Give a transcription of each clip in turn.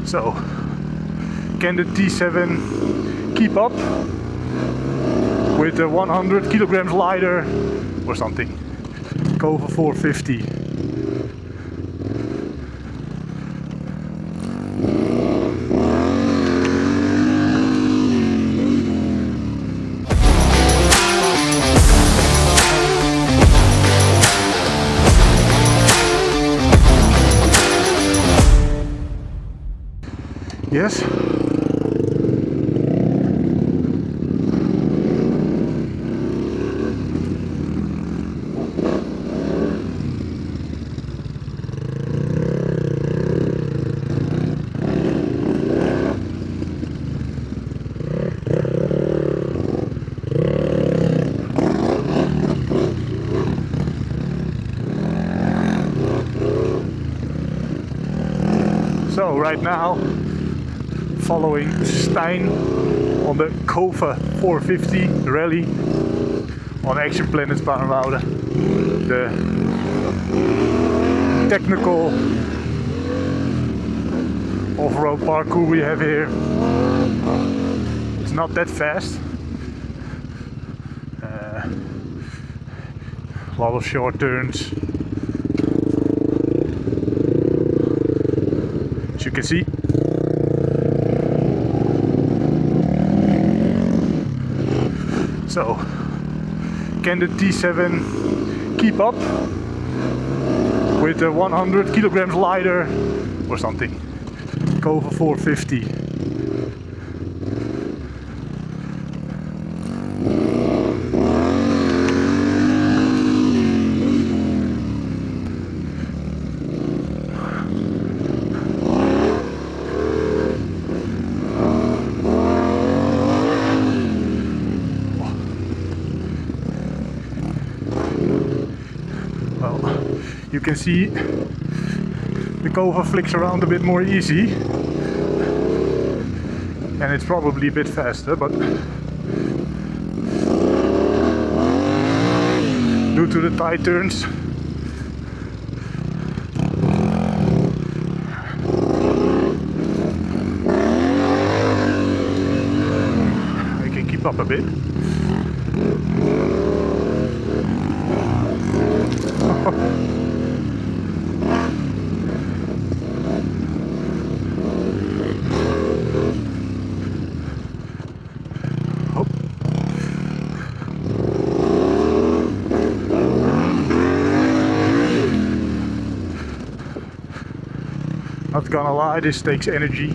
So, can the T7 keep up with a 100 kilograms lighter or something? Kove 450. Yes. So right now, following Stijn on the Kove 450 rally on Action Planet Paarnwoude. The technical off-road parkour we have here. It's not that fast. A lot of short turns. As you can see. So, can the T7 keep up with a 100 kilograms lighter or something? Kove 450. You can see the Kove flicks around a bit more easy, and it's probably a bit faster, but due to the tight turns, I can keep up a bit. Not gonna lie, this takes energy.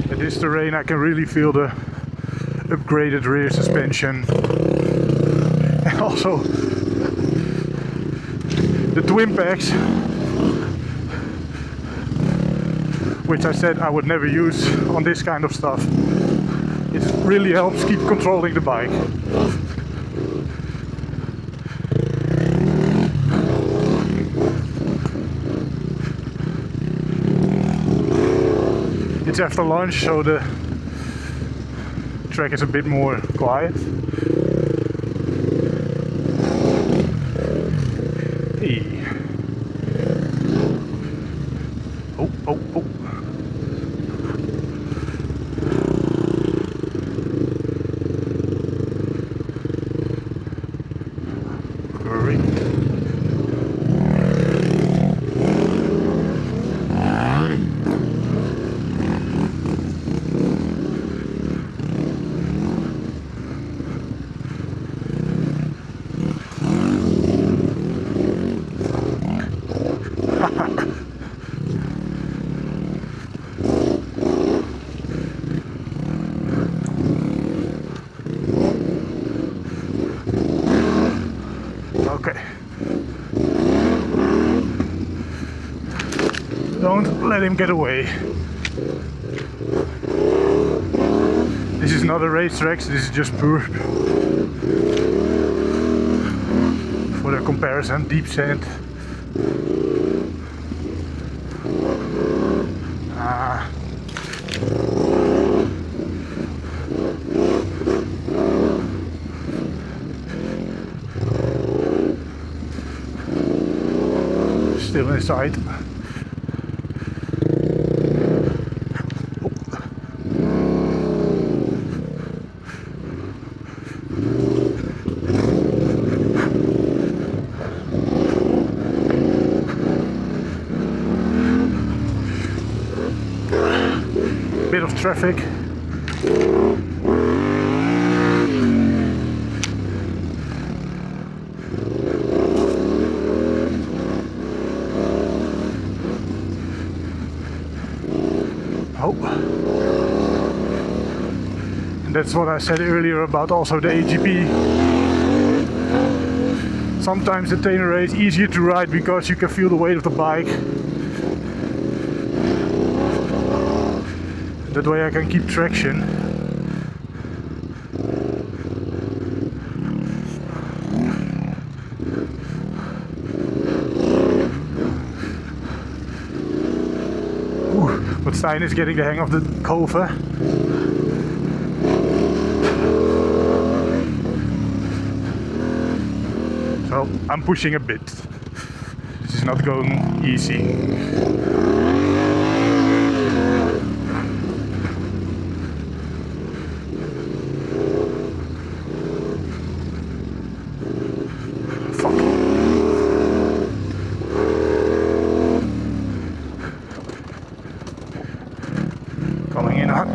At this terrain I can really feel the upgraded rear suspension, and also the twin packs, which I said I would never use on this kind of stuff. It really helps keep controlling the bike. It's after lunch, so the track is a bit more quiet. Hey. Oh, oh, oh. Hurry. Okay. Don't let him get away. This is not a racetrack, this is just pure For the comparison, deep sand. Still inside. Bit of traffic. Oh. And that's what I said earlier about also the AGP. Sometimes the Tenere is easier to ride because you can feel the weight of the bike. That way I can keep traction. But Stijn is getting the hang of the Kove. So I'm pushing a bit. This is not going easy. Coming in hot.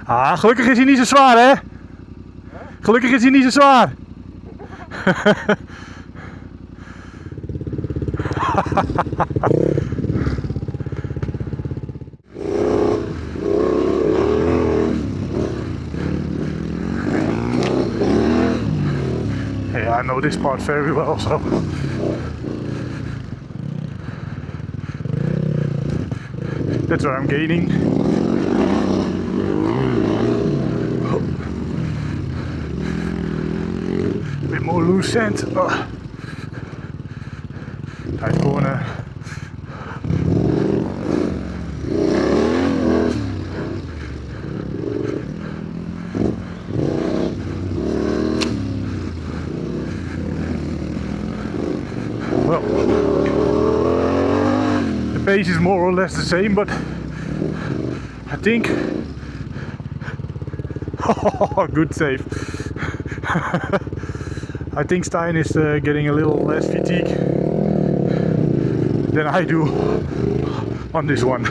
Ah, gelukkig is hij niet zo zwaar, hè? Gelukkig is hij niet zo zwaar. Yeah, I know this part very well, so. That's where I'm gaining. A bit more loose sand. Oh. Tight corner. Well, the pace is more or less the same, but I think good save. I think Stijn is getting a little less fatigue than I do on this one.